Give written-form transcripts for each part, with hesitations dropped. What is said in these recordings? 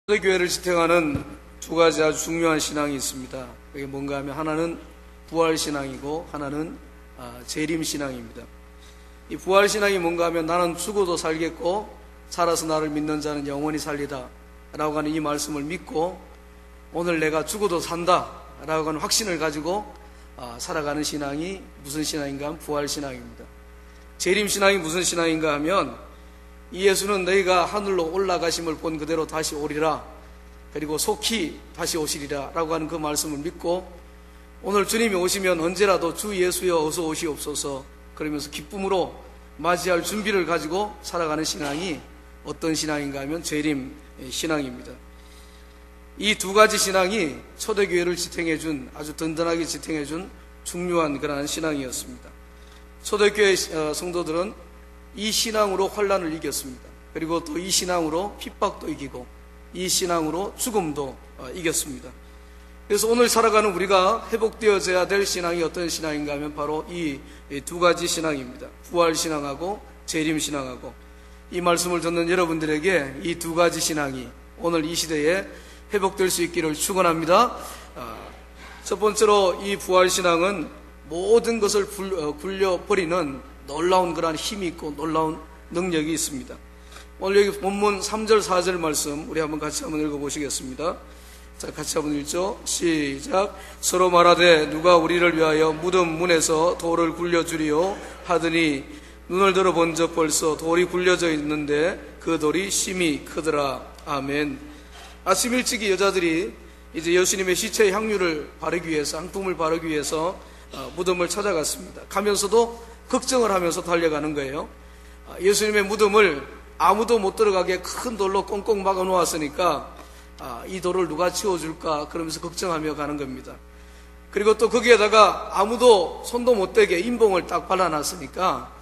초대교회를 지탱하는 두 가지 아주 중요한 신앙이 있습니다. 그게 뭔가 하면 하나는 부활신앙이고 하나는 재림신앙입니다. 이 부활신앙이 뭔가 하면 나는 죽어도 살겠고 살아서 나를 믿는 자는 영원히 살리다 라고 하는 이 말씀을 믿고 오늘 내가 죽어도 산다 라고 하는 확신을 가지고 살아가는 신앙이 무슨 신앙인가 하면 부활신앙입니다. 재림신앙이 무슨 신앙인가 하면 이 예수는 너희가 하늘로 올라가심을 본 그대로 다시 오리라, 그리고 속히 다시 오시리라 라고 하는 그 말씀을 믿고 오늘 주님이 오시면 언제라도 주 예수여 어서 오시옵소서 그러면서 기쁨으로 맞이할 준비를 가지고 살아가는 신앙이 어떤 신앙인가 하면 재림 신앙입니다. 이 두 가지 신앙이 초대교회를 지탱해준, 아주 든든하게 지탱해준 중요한 그러한 신앙이었습니다. 초대교회 성도들은 이 신앙으로 환난을 이겼습니다. 그리고 또 이 신앙으로 핍박도 이기고 이 신앙으로 죽음도 이겼습니다. 그래서 오늘 살아가는 우리가 회복되어져야 될 신앙이 어떤 신앙인가 하면 바로 이 두 가지 신앙입니다. 부활신앙하고 재림신앙하고, 이 말씀을 듣는 여러분들에게 이 두 가지 신앙이 오늘 이 시대에 회복될 수 있기를 축원합니다. 첫 번째로 이 부활신앙은 모든 것을 굴려버리는 놀라운 그러한 힘이 있고 놀라운 능력이 있습니다. 오늘 여기 본문 3절 4절 말씀 우리 같이 한번 읽어보시겠습니다. 자, 같이 한번 읽죠. 시작. 서로 말하되 누가 우리를 위하여 무덤 문에서 돌을 굴려주리요 하더니 눈을 들어 본 적 벌써 돌이 굴려져 있는데 그 돌이 심히 크더라. 아멘. 아침 일찍이 여자들이 이제 예수님의 시체의 향유를 바르기 위해서, 향품을 바르기 위해서 무덤을 찾아갔습니다. 가면서도 걱정을 하면서 달려가는 거예요. 예수님의 무덤을 아무도 못 들어가게 큰 돌로 꽁꽁 막아 놓았으니까 이 돌을 누가 치워줄까 그러면서 걱정하며 가는 겁니다. 그리고 또 거기에다가 아무도 손도 못 대게 인봉을 딱 발라놨으니까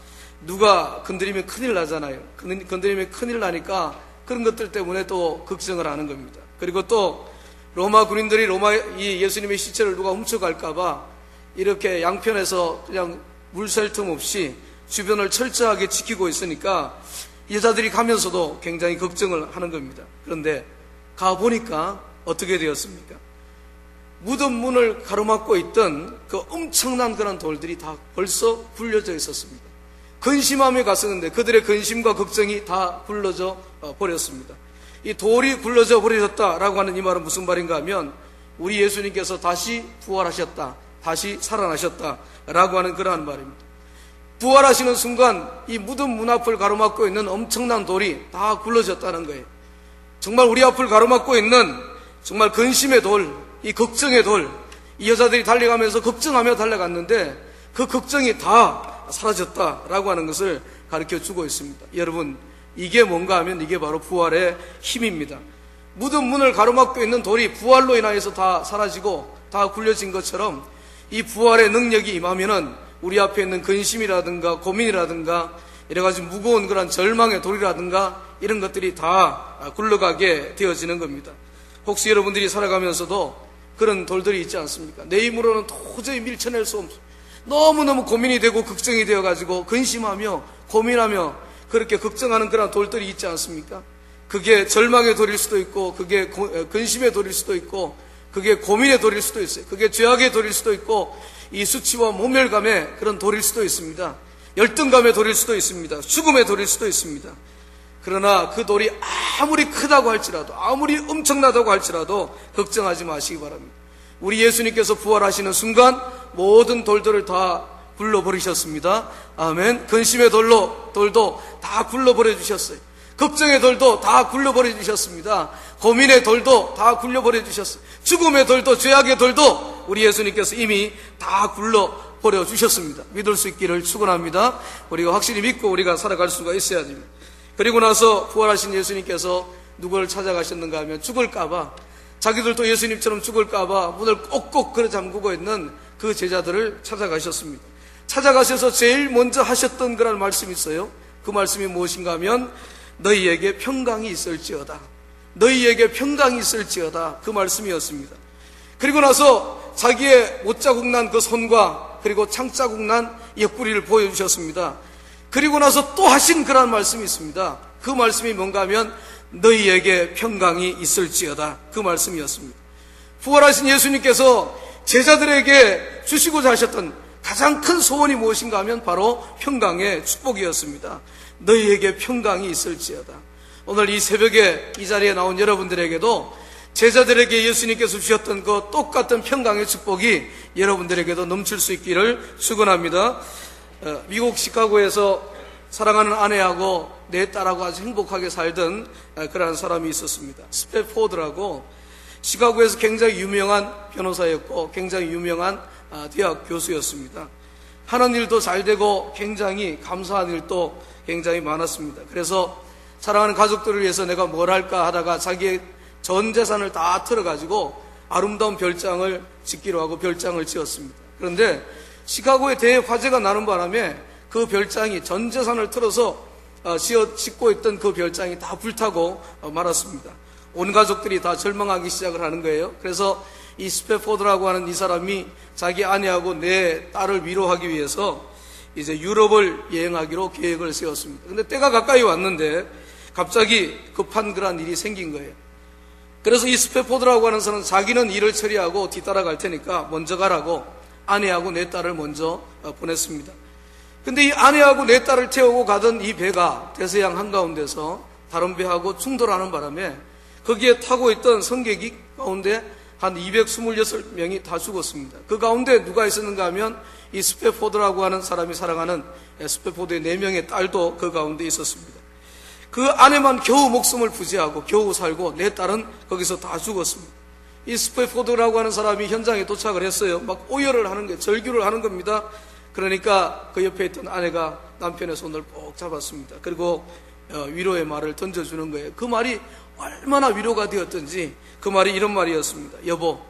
누가 건드리면 큰일 나잖아요. 건드리면 큰일 나니까 그런 것들 때문에 또 걱정을 하는 겁니다. 그리고 또 로마 군인들이 이 예수님의 시체를 누가 훔쳐갈까봐 이렇게 양편에서 그냥 물 셀 틈 없이 주변을 철저하게 지키고 있으니까 여자들이 가면서도 굉장히 걱정을 하는 겁니다. 그런데 가보니까 어떻게 되었습니까? 무덤 문을 가로막고 있던 그 엄청난 그런 돌들이 다 벌써 굴려져 있었습니다. 근심하며 갔었는데 그들의 근심과 걱정이 다 굴러져 버렸습니다. 이 돌이 굴러져 버려졌다라고 하는 이 말은 무슨 말인가 하면 우리 예수님께서 다시 부활하셨다, 다시 살아나셨다라고 하는 그러한 말입니다. 부활하시는 순간 이 무덤 문 앞을 가로막고 있는 엄청난 돌이 다 굴러졌다는 거예요. 정말 우리 앞을 가로막고 있는 정말 근심의 돌, 이 걱정의 돌, 이 여자들이 달려가면서 걱정하며 달려갔는데 그 걱정이 다 사라졌다라고 하는 것을 가르쳐 주고 있습니다. 여러분, 이게 뭔가 하면 이게 바로 부활의 힘입니다. 무덤 문을 가로막고 있는 돌이 부활로 인하여서 다 사라지고 다 굴려진 것처럼 이 부활의 능력이 임하면은 우리 앞에 있는 근심이라든가 고민이라든가 여러가지 무거운 그런 절망의 돌이라든가 이런 것들이 다 굴러가게 되어지는 겁니다. 혹시 여러분들이 살아가면서도 그런 돌들이 있지 않습니까? 내 힘으로는 도저히 밀쳐낼 수 없어, 너무너무 고민이 되고 걱정이 되어가지고 근심하며 고민하며 그렇게 걱정하는 그런 돌들이 있지 않습니까? 그게 절망의 돌일 수도 있고 그게 근심의 돌일 수도 있고 그게 고민의 돌일 수도 있어요. 그게 죄악의 돌일 수도 있고 이 수치와 모멸감의 그런 돌일 수도 있습니다. 열등감의 돌일 수도 있습니다. 죽음의 돌일 수도 있습니다. 그러나 그 돌이 아무리 크다고 할지라도, 아무리 엄청나다고 할지라도 걱정하지 마시기 바랍니다. 우리 예수님께서 부활하시는 순간 모든 돌들을 다 굴러버리셨습니다. 아멘. 근심의 돌도 다 굴러버려 주셨어요. 걱정의 돌도 다 굴려버려 주셨습니다. 고민의 돌도 다 굴려버려 주셨어요. 죽음의 돌도, 죄악의 돌도 우리 예수님께서 이미 다 굴려버려 주셨습니다. 믿을 수 있기를 축원합니다. 우리가 확실히 믿고 우리가 살아갈 수가 있어야 됩니다. 그리고 나서 부활하신 예수님께서 누구를 찾아가셨는가 하면 죽을까봐, 자기들도 예수님처럼 죽을까봐 문을 꼭꼭 걸어 잠그고 있는 그 제자들을 찾아가셨습니다. 찾아가셔서 제일 먼저 하셨던 그런 말씀이 있어요. 그 말씀이 무엇인가 하면 너희에게 평강이 있을지어다, 너희에게 평강이 있을지어다, 그 말씀이었습니다. 그리고 나서 자기의 못자국 난 그 손과 그리고 창자국 난 옆구리를 보여주셨습니다. 그리고 나서 또 하신 그런 말씀이 있습니다. 그 말씀이 뭔가 하면 너희에게 평강이 있을지어다. 그 말씀이었습니다. 부활하신 예수님께서 제자들에게 주시고자 하셨던 가장 큰 소원이 무엇인가 하면 바로 평강의 축복이었습니다. 너희에게 평강이 있을지어다. 오늘 이 새벽에 이 자리에 나온 여러분들에게도 제자들에게 예수님께서 주셨던 그 똑같은 평강의 축복이 여러분들에게도 넘칠 수 있기를 축원합니다. 미국 시카고에서 사랑하는 아내하고 내 딸하고 아주 행복하게 살던 그러한 사람이 있었습니다. 스패포드라고 시카고에서 굉장히 유명한 변호사였고 굉장히 유명한 대학 교수였습니다. 하는 일도 잘 되고 굉장히 감사한 일도 굉장히 많았습니다. 그래서 사랑하는 가족들을 위해서 내가 뭘 할까 하다가 자기의 전 재산을 다 털어가지고 아름다운 별장을 짓기로 하고 별장을 지었습니다. 그런데 시카고에 대화재가 나는 바람에 그 별장이 전 재산을 털어서 짓고 있던 그 별장이 다 불타고 말았습니다. 온 가족들이 다 절망하기 시작을 하는 거예요. 그래서 이 스패포드라고 하는 이 사람이 자기 아내하고 내 딸을 위로하기 위해서 이제 유럽을 여행하기로 계획을 세웠습니다. 근데 때가 가까이 왔는데 갑자기 급한 그런 일이 생긴 거예요. 그래서 이 스패포드라고 하는 사람은 자기는 일을 처리하고 뒤따라갈 테니까 먼저 가라고 아내하고 내 딸을 먼저 보냈습니다. 근데 이 아내하고 내 딸을 태우고 가던 이 배가 대서양 한가운데서 다른 배하고 충돌하는 바람에 거기에 타고 있던 승객이 가운데 한 226명이 다 죽었습니다. 그 가운데 누가 있었는가 하면 이 스패포드라고 하는 사람이 사랑하는 스패포드의 4명의 딸도 그 가운데 있었습니다. 그 아내만 겨우 목숨을 부지하고 겨우 살고 내 딸은 거기서 다 죽었습니다. 이 스패포드라고 하는 사람이 현장에 도착을 했어요. 막 오열을 하는 거예요. 절규를 하는 겁니다. 그러니까 그 옆에 있던 아내가 남편의 손을 꼭 잡았습니다. 그리고 위로의 말을 던져주는 거예요. 그 말이 얼마나 위로가 되었던지 그 말이 이런 말이었습니다. 여보,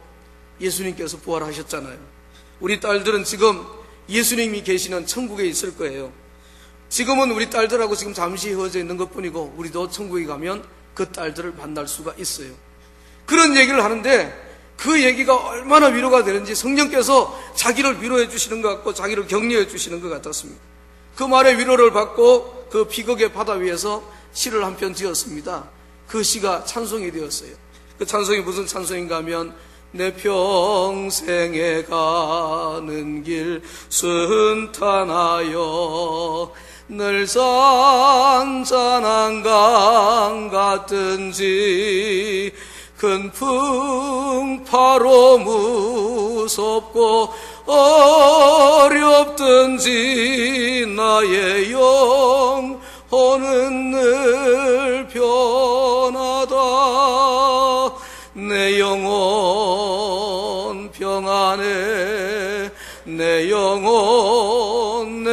예수님께서 부활하셨잖아요. 우리 딸들은 지금 예수님이 계시는 천국에 있을 거예요. 지금은 우리 딸들하고 지금 잠시 헤어져 있는 것뿐이고 우리도 천국에 가면 그 딸들을 만날 수가 있어요. 그런 얘기를 하는데 그 얘기가 얼마나 위로가 되는지 성령께서 자기를 위로해 주시는 것 같고 자기를 격려해 주시는 것 같았습니다. 그 말에 위로를 받고 그 비극의 바다 위에서 시를 한 편 지었습니다. 그 시가 찬송이 되었어요. 그 찬송이 무슨 찬송인가 하면 내 평생에 가는 길 순탄하여 늘 잔잔한 강 같든지 큰 풍파로 무섭고 어렵든지 나의 영혼은 늘 변하다. 내 영혼 평안해 내 영혼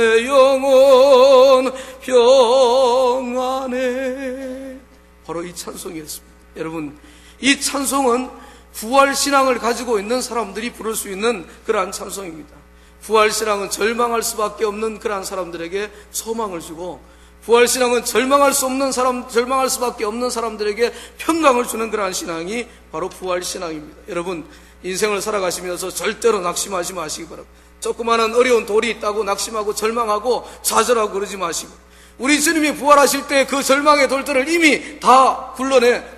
평안해. 바로 이 찬송이었습니다. 여러분, 이 찬송은 부활신앙을 가지고 있는 사람들이 부를 수 있는 그러한 찬송입니다. 부활신앙은 절망할 수밖에 없는 그러한 사람들에게 소망을 주고 부활신앙은 절망할 수밖에 없는 사람들에게 평강을 주는 그러한 신앙이 바로 부활신앙입니다. 여러분, 인생을 살아가시면서 절대로 낙심하지 마시기 바랍니다. 조그마한 어려운 돌이 있다고 낙심하고 절망하고 좌절하고 그러지 마시고 우리 주님이 부활하실 때 그 절망의 돌들을 이미 다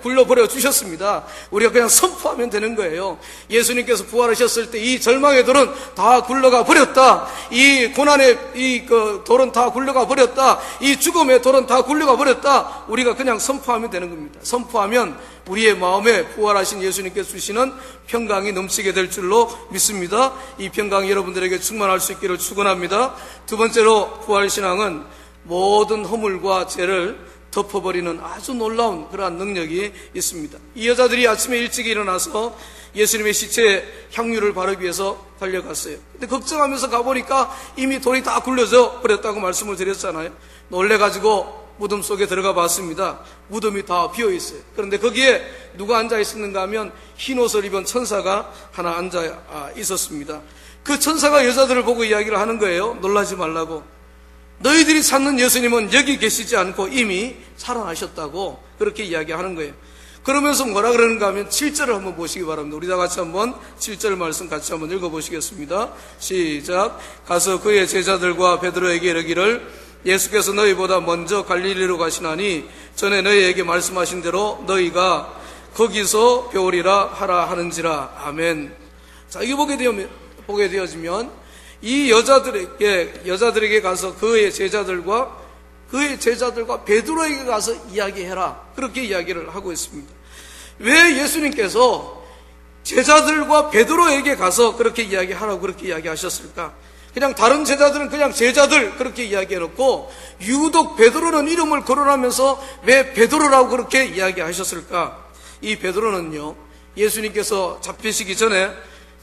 굴러버려 주셨습니다. 우리가 그냥 선포하면 되는 거예요. 예수님께서 부활하셨을 때 이 절망의 돌은 다 굴러가 버렸다. 이 고난의 돌은 다 굴러가 버렸다. 이 죽음의 돌은 다 굴러가 버렸다. 우리가 그냥 선포하면 되는 겁니다. 선포하면 우리의 마음에 부활하신 예수님께서 주시는 평강이 넘치게 될 줄로 믿습니다. 이 평강이 여러분들에게 충만할 수 있기를 축원합니다. 두 번째로 부활신앙은 모든 허물과 죄를 덮어버리는 아주 놀라운 그러한 능력이 있습니다. 이 여자들이 아침에 일찍 일어나서 예수님의 시체에 향유를 바르기 위해서 달려갔어요. 근데 걱정하면서 가보니까 이미 돌이 다 굴려져 버렸다고 말씀을 드렸잖아요. 놀래가지고 무덤 속에 들어가 봤습니다. 무덤이 다 비어있어요. 그런데 거기에 누가 앉아 있었는가 하면 흰 옷을 입은 천사가 하나 앉아 있었습니다. 그 천사가 여자들을 보고 이야기를 하는 거예요. 놀라지 말라고. 너희들이 찾는 예수님은 여기 계시지 않고 이미 살아나셨다고 그렇게 이야기하는 거예요. 그러면서 뭐라 그러는가 하면 7절을 한번 보시기 바랍니다. 우리 다 같이 한번 7절 말씀 같이 한번 읽어보시겠습니다. 시작. 가서 그의 제자들과 베드로에게 이르기를 예수께서 너희보다 먼저 갈릴리로 가시나니 전에 너희에게 말씀하신 대로 너희가 거기서 배우리라 하라 하는지라. 아멘. 자, 이거 보게 되어지면 이 여자들에게 가서 그의 제자들과 베드로에게 가서 이야기해라, 그렇게 이야기를 하고 있습니다. 왜 예수님께서 제자들과 베드로에게 가서 그렇게 이야기하라고 그렇게 이야기하셨을까? 그냥 다른 제자들은 그냥 제자들 그렇게 이야기해놓고 유독 베드로는 이름을 거론하면서 왜 베드로라고 그렇게 이야기하셨을까? 이 베드로는요, 예수님께서 잡히시기 전에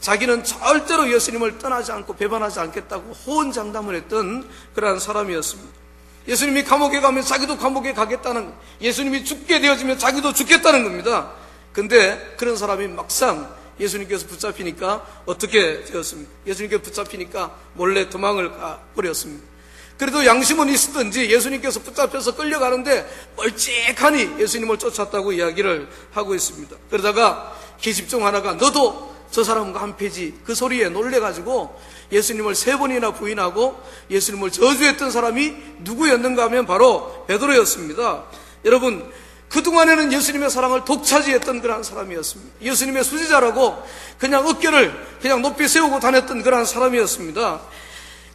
자기는 절대로 예수님을 떠나지 않고 배반하지 않겠다고 호언장담을 했던 그러한 사람이었습니다. 예수님이 감옥에 가면 자기도 감옥에 가겠다는, 예수님이 죽게 되어지면 자기도 죽겠다는 겁니다. 근데 그런 사람이 막상 예수님께서 붙잡히니까 어떻게 되었습니까? 예수님께서 붙잡히니까 몰래 도망을 가버렸습니다. 그래도 양심은 있었던지 예수님께서 붙잡혀서 끌려가는데 멀찍하니 예수님을 쫓았다고 이야기를 하고 있습니다. 그러다가 계집 중 하나가 너도 저 사람과 한패지, 그 소리에 놀래가지고 예수님을 3번이나 부인하고 예수님을 저주했던 사람이 누구였는가 하면 바로 베드로였습니다. 여러분, 그동안에는 예수님의 사랑을 독차지했던 그런 사람이었습니다. 예수님의 수지자라고 그냥 어깨를 그냥 높이 세우고 다녔던 그런 사람이었습니다.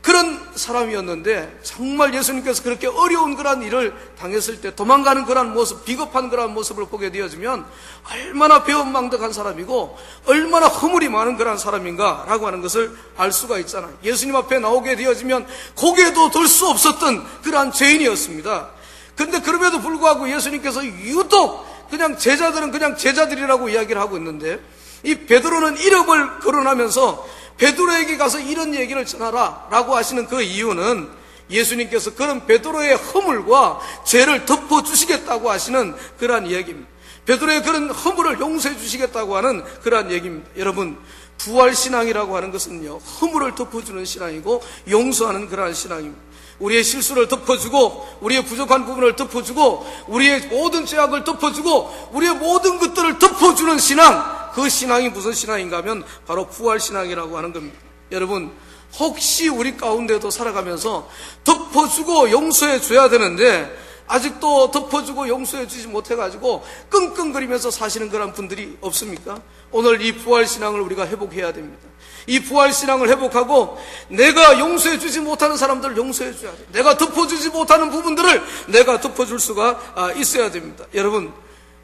그런 사람이었는데 정말 예수님께서 그렇게 어려운 그런 일을 당했을 때 도망가는 그런 모습, 비겁한 그런 모습을 보게 되어지면 얼마나 배은망덕한 사람이고 얼마나 허물이 많은 그런 사람인가라고 하는 것을 알 수가 있잖아요. 예수님 앞에 나오게 되어지면 고개도 들 수 없었던 그러한 죄인이었습니다. 그런데 그럼에도 불구하고 예수님께서 유독 그냥 제자들은 그냥 제자들이라고 이야기를 하고 있는데 이 베드로는 이름을 거론하면서 베드로에게 가서 이런 얘기를 전하라 라고 하시는 그 이유는 예수님께서 그런 베드로의 허물과 죄를 덮어주시겠다고 하시는 그러한 이야기입니다. 베드로의 그런 허물을 용서해 주시겠다고 하는 그러한 얘기입니다. 여러분, 부활신앙이라고 하는 것은요, 허물을 덮어주는 신앙이고 용서하는 그러한 신앙입니다. 우리의 실수를 덮어주고 우리의 부족한 부분을 덮어주고 우리의 모든 죄악을 덮어주고 우리의 모든 것들을 덮어주는 신앙, 그 신앙이 무슨 신앙인가 하면 바로 부활신앙이라고 하는 겁니다. 여러분, 혹시 우리 가운데도 살아가면서 덮어주고 용서해 줘야 되는데 아직도 덮어주고 용서해 주지 못해가지고 끙끙거리면서 사시는 그런 분들이 없습니까? 오늘 이 부활신앙을 우리가 회복해야 됩니다. 이 부활신앙을 회복하고 내가 용서해 주지 못하는 사람들을 용서해 줘야 돼요. 내가 덮어주지 못하는 부분들을 내가 덮어줄 수가 있어야 됩니다. 여러분,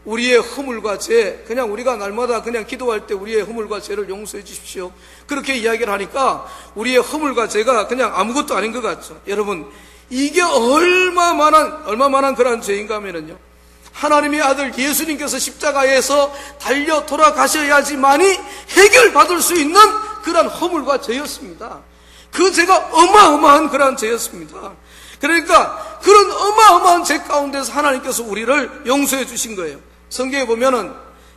우리의 허물과 죄, 그냥 우리가 날마다 그냥 기도할 때 우리의 허물과 죄를 용서해 주십시오, 그렇게 이야기를 하니까 우리의 허물과 죄가 그냥 아무것도 아닌 것 같죠. 여러분, 이게 얼마만한 그런 죄인가 하면요, 하나님의 아들 예수님께서 십자가에서 달려 돌아가셔야지만이 해결받을 수 있는 그런 허물과 죄였습니다. 그 죄가 어마어마한 그런 죄였습니다. 그러니까 그런 어마어마한 죄 가운데서 하나님께서 우리를 용서해 주신 거예요. 성경에 보면은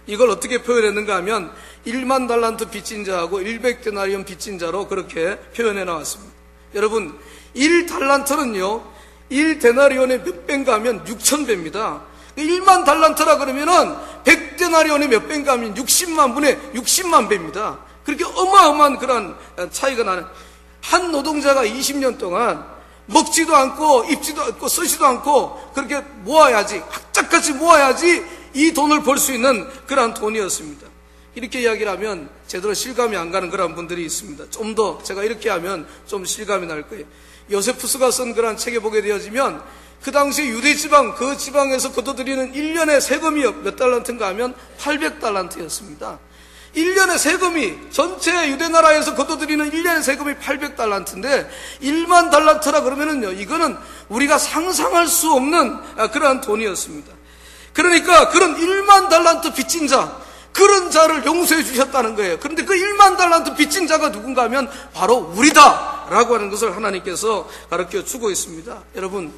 이걸 어떻게 표현했는가 하면 1만 달란트 빚진 자하고 100데나리온 빚진 자로 그렇게 표현해 나왔습니다. 여러분, 1달란트는요 1데나리온의 몇 배인가 하면 6,000배입니다. 1만 달란트라 그러면은 100데나리온의 몇 배인가 하면 60만 분의 60만 배입니다. 그렇게 어마어마한 그런 차이가 나는, 한 노동자가 20년 동안 먹지도 않고 입지도 않고 쓰지도 않고 그렇게 모아야지, 악착같이 모아야지 이 돈을 벌 수 있는 그런 돈이었습니다. 이렇게 이야기를 하면 제대로 실감이 안 가는 그런 분들이 있습니다. 좀 더 제가 이렇게 하면 좀 실감이 날 거예요. 요세푸스가 쓴 그런 책에 보게 되어지면 그 당시 유대지방, 그 지방에서 거둬들이는 1년의 세금이 몇 달란트인가 하면 800달란트였습니다. 1년의 세금이, 전체 유대나라에서 거둬들이는 1년의 세금이 800달란트인데 1만 달란트라 그러면은요, 이거는 우리가 상상할 수 없는 그러한 돈이었습니다. 그러니까 그런 1만 달란트 빚진 자, 그런 자를 용서해 주셨다는 거예요. 그런데 그 1만 달란트 빚진 자가 누군가 하면 바로 우리다 라고 하는 것을 하나님께서 가르쳐 주고 있습니다. 여러분,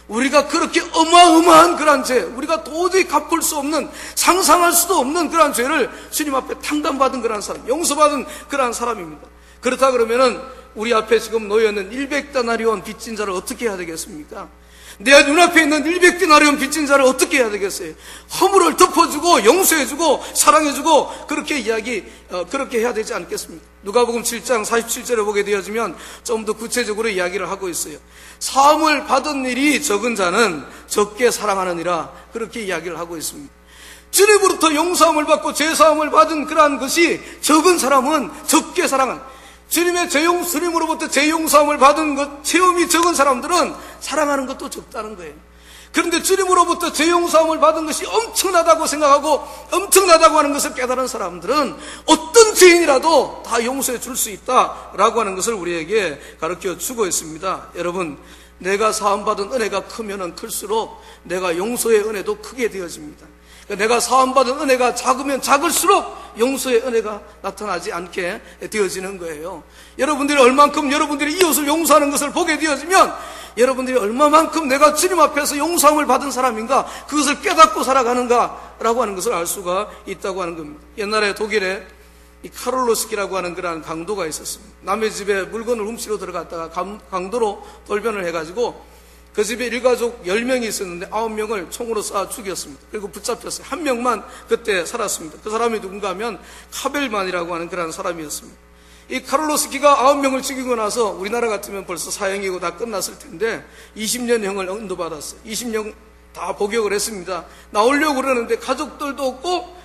우리가 그렇게 어마어마한 그런 죄, 우리가 도저히 갚을 수 없는, 상상할 수도 없는 그런 죄를 주님 앞에 탕감받은 그런 사람, 용서받은 그런 사람입니다. 그렇다 그러면은 우리 앞에 지금 놓여있는 100데나리온 빚진 자를 어떻게 해야 되겠습니까? 내 눈앞에 있는 100디나리온 빚진 자를 어떻게 해야 되겠어요? 허물을 덮어주고 용서해주고 사랑해주고 그렇게 해야 되지 않겠습니까? 누가복음 7장 47절에 보게 되어지면 좀 더 구체적으로 이야기를 하고 있어요. 사함을 받은 일이 적은 자는 적게 사랑하느니라, 그렇게 이야기를 하고 있습니다. 주님으로부터 용서함을 받고 죄사함을 받은 그러한 것이 적은 사람은 적게 사랑하는, 주님으로부터 죄용서함을 받은 것, 체험이 적은 사람들은 사랑하는 것도 적다는 거예요. 그런데 주님으로부터 죄용서함을 받은 것이 엄청나다고 생각하고 엄청나다고 하는 것을 깨달은 사람들은 어떤 죄인이라도 다 용서해 줄 수 있다라고 하는 것을 우리에게 가르쳐 주고 있습니다. 여러분, 내가 사함받은 은혜가 크면 클수록 내가 용서의 은혜도 크게 되어집니다. 내가 사함받은 은혜가 작으면 작을수록 용서의 은혜가 나타나지 않게 되어지는 거예요. 여러분들이 얼만큼 여러분들이 이웃을 용서하는 것을 보게 되어지면 여러분들이 얼마만큼 내가 주님 앞에서 용서함을 받은 사람인가, 그것을 깨닫고 살아가는가라고 하는 것을 알 수가 있다고 하는 겁니다. 옛날에 독일에 이 카롤로스키라고 하는 그러한 강도가 있었습니다. 남의 집에 물건을 훔치러 들어갔다가 강도로 돌변을 해가지고 그 집에 일가족 10명이 있었는데 9명을 총으로 쏴 죽였습니다. 그리고 붙잡혔어요. 한 명만 그때 살았습니다. 그 사람이 누군가 하면 카벨만이라고 하는 그런 사람이었습니다. 이 카롤로스키가 9명을 죽이고 나서 우리나라 같으면 벌써 사형이고 다 끝났을 텐데 20년형을 언도받았어요. 20년 다 복역을 했습니다. 나오려고 그러는데 가족들도 없고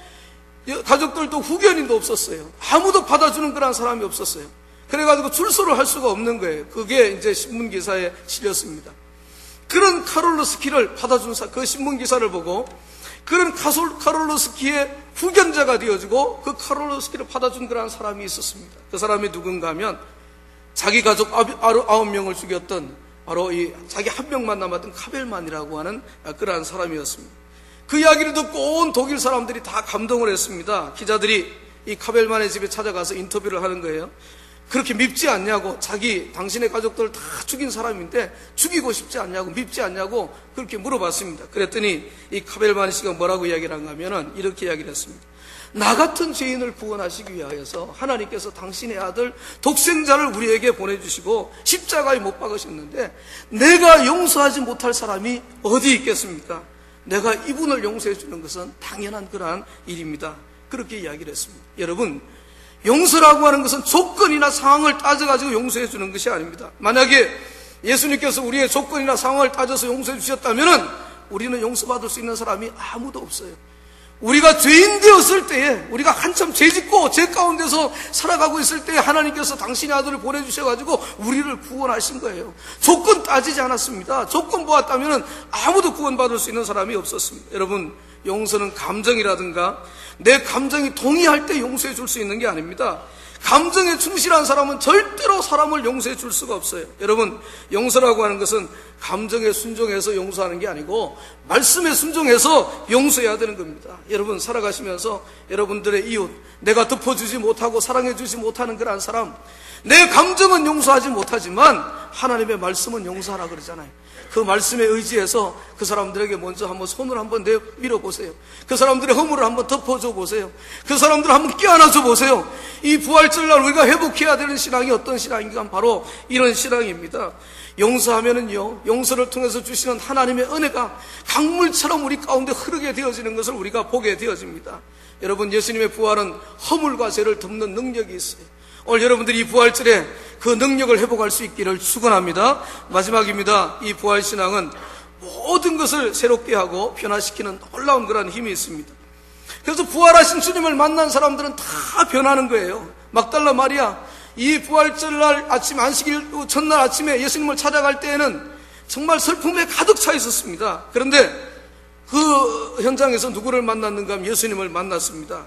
가족들도 후견인도 없었어요. 아무도 받아주는 그런 사람이 없었어요. 그래가지고 출소를 할 수가 없는 거예요. 그게 이제 신문기사에 실렸습니다. 그런 카롤로스키를 받아준 그 신문기사를 보고 그런 카롤로스키의 후견자가 되어지고 그 카롤로스키를 받아준 그런 사람이 있었습니다. 그 사람이 누군가 하면 자기 가족 9명을 죽였던 바로 자기 한 명만 남았던 카벨만이라고 하는 그러한 사람이었습니다. 그 이야기를 듣고 온 독일 사람들이 다 감동을 했습니다. 기자들이 이 카벨만의 집에 찾아가서 인터뷰를 하는 거예요. 그렇게 밉지 않냐고, 당신의 가족들을 다 죽인 사람인데 죽이고 싶지 않냐고, 밉지 않냐고 그렇게 물어봤습니다. 그랬더니 이 카벨만 씨가 뭐라고 이야기를 한가 하면은 이렇게 이야기를 했습니다. 나 같은 죄인을 구원하시기 위하여서 하나님께서 당신의 아들 독생자를 우리에게 보내주시고 십자가에 못 박으셨는데 내가 용서하지 못할 사람이 어디 있겠습니까? 내가 이분을 용서해 주는 것은 당연한 그러한 일입니다. 그렇게 이야기를 했습니다. 여러분, 용서라고 하는 것은 조건이나 상황을 따져가지고 용서해 주는 것이 아닙니다. 만약에 예수님께서 우리의 조건이나 상황을 따져서 용서해 주셨다면 우리는 용서받을 수 있는 사람이 아무도 없어요. 우리가 죄인 되었을 때에, 우리가 한참 죄짓고 죄 가운데서 살아가고 있을 때에 하나님께서 당신의 아들을 보내주셔가지고 우리를 구원하신 거예요. 조건 따지지 않았습니다. 조건 보았다면 아무도 구원받을 수 있는 사람이 없었습니다. 여러분, 용서는 감정이라든가 내 감정이 동의할 때 용서해 줄 수 있는 게 아닙니다. 감정에 충실한 사람은 절대로 사람을 용서해 줄 수가 없어요. 여러분, 용서라고 하는 것은 감정에 순종해서 용서하는 게 아니고 말씀에 순종해서 용서해야 되는 겁니다. 여러분, 살아가시면서 여러분들의 이웃, 내가 덮어주지 못하고 사랑해주지 못하는 그러한 사람, 내 감정은 용서하지 못하지만 하나님의 말씀은 용서하라 그러잖아요. 그 말씀에 의지해서 그 사람들에게 먼저 한번 손을 한번 내밀어 보세요. 그 사람들의 허물을 한번 덮어줘 보세요. 그 사람들을 한번 껴안아줘 보세요. 이 부활절날 우리가 회복해야 되는 신앙이 어떤 신앙인가? 바로 이런 신앙입니다. 용서하면은요, 용서를 통해서 주시는 하나님의 은혜가 강물처럼 우리 가운데 흐르게 되어지는 것을 우리가 보게 되어집니다. 여러분, 예수님의 부활은 허물과 죄를 덮는 능력이 있어요. 오늘 여러분들이 이 부활절에 그 능력을 회복할 수 있기를 축원합니다. 마지막입니다. 이 부활신앙은 모든 것을 새롭게 하고 변화시키는 놀라운 그런 힘이 있습니다. 그래서 부활하신 주님을 만난 사람들은 다 변하는 거예요. 막달라 마리아, 이 부활절날 아침, 안식일 첫날 아침에 예수님을 찾아갈 때에는 정말 슬픔에 가득 차 있었습니다. 그런데 그 현장에서 누구를 만났는가 하면 예수님을 만났습니다.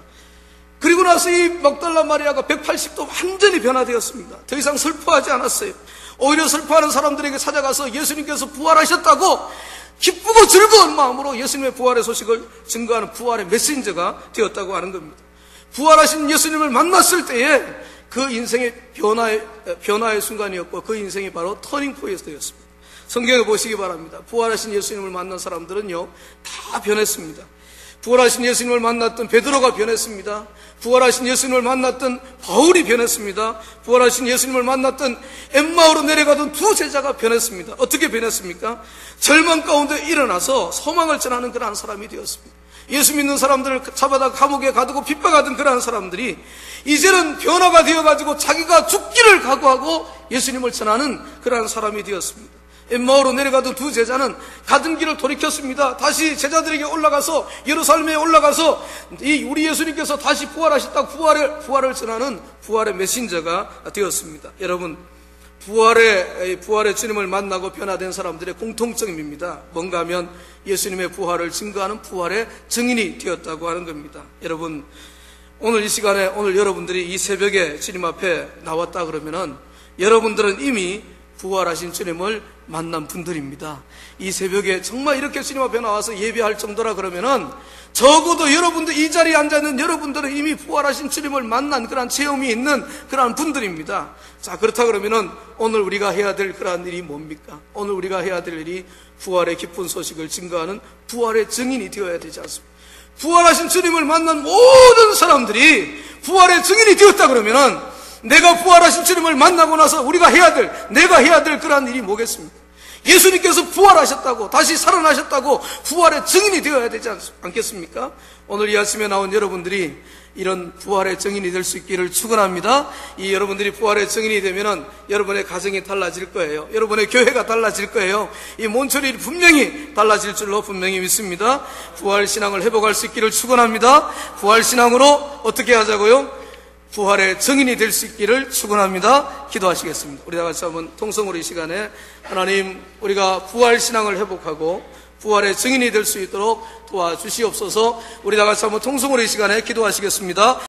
그리고 나서 이 막달라 마리아가 180도 완전히 변화되었습니다. 더 이상 슬퍼하지 않았어요. 오히려 슬퍼하는 사람들에게 찾아가서 예수님께서 부활하셨다고 기쁘고 즐거운 마음으로 예수님의 부활의 소식을 증거하는 부활의 메신저가 되었다고 하는 겁니다. 부활하신 예수님을 만났을 때에 그 인생의 변화의 순간이었고 그 인생이 바로 터닝 포인트였습니다. 성경에 보시기 바랍니다. 부활하신 예수님을 만난 사람들은요, 다 변했습니다. 부활하신 예수님을 만났던 베드로가 변했습니다. 부활하신 예수님을 만났던 바울이 변했습니다. 부활하신 예수님을 만났던 엠마오로 내려가던 두 제자가 변했습니다. 어떻게 변했습니까? 절망 가운데 일어나서 소망을 전하는 그러한 사람이 되었습니다. 예수 믿는 사람들을 잡아다 감옥에 가두고 핍박하던 그러한 사람들이 이제는 변화가 되어가지고 자기가 죽기를 각오하고 예수님을 전하는 그러한 사람이 되었습니다. 엠마오로 내려가던 두 제자는 가던 길을 돌이켰습니다. 다시 제자들에게 올라가서 예루살렘에 올라가서 우리 예수님께서 다시 부활하셨다 부활을 전하는 부활의 메신저가 되었습니다. 여러분, 부활의 주님을 만나고 변화된 사람들의 공통점입니다. 뭔가 하면 예수님의 부활을 증거하는 부활의 증인이 되었다고 하는 겁니다. 여러분, 오늘 이 시간에 오늘 여러분들이 이 새벽에 주님 앞에 나왔다 그러면은 여러분들은 이미 부활하신 주님을 만난 분들입니다. 이 새벽에 정말 이렇게 주님 앞에 나와서 예배할 정도라 그러면은 적어도 여러분들, 이 자리에 앉아있는 여러분들은 이미 부활하신 주님을 만난 그러한 체험이 있는 그러한 분들입니다. 자, 그렇다 그러면은 오늘 우리가 해야 될 그러한 일이 뭡니까? 오늘 우리가 해야 될 일이 부활의 기쁜 소식을 증거하는 부활의 증인이 되어야 되지 않습니까? 부활하신 주님을 만난 모든 사람들이 부활의 증인이 되었다 그러면은 내가 부활하신 주님을 만나고 나서 내가 해야 될 그러한 일이 뭐겠습니까? 예수님께서 부활하셨다고, 다시 살아나셨다고 부활의 증인이 되어야 되지 않겠습니까? 오늘 이 아침에 나온 여러분들이 이런 부활의 증인이 될 수 있기를 축원합니다. 이 여러분들이 부활의 증인이 되면은 여러분의 가정이 달라질 거예요. 여러분의 교회가 달라질 거예요. 이 몬초리 분명히 달라질 줄로 분명히 믿습니다. 부활 신앙을 회복할 수 있기를 축원합니다. 부활 신앙으로 어떻게 하자고요? 부활의 증인이 될 수 있기를 축원합니다. 기도하시겠습니다. 우리 다 같이 한번 통성으로 이 시간에 하나님, 우리가 부활 신앙을 회복하고 부활의 증인이 될 수 있도록 도와주시옵소서. 우리 다 같이 한번 통성으로 이 시간에 기도하시겠습니다.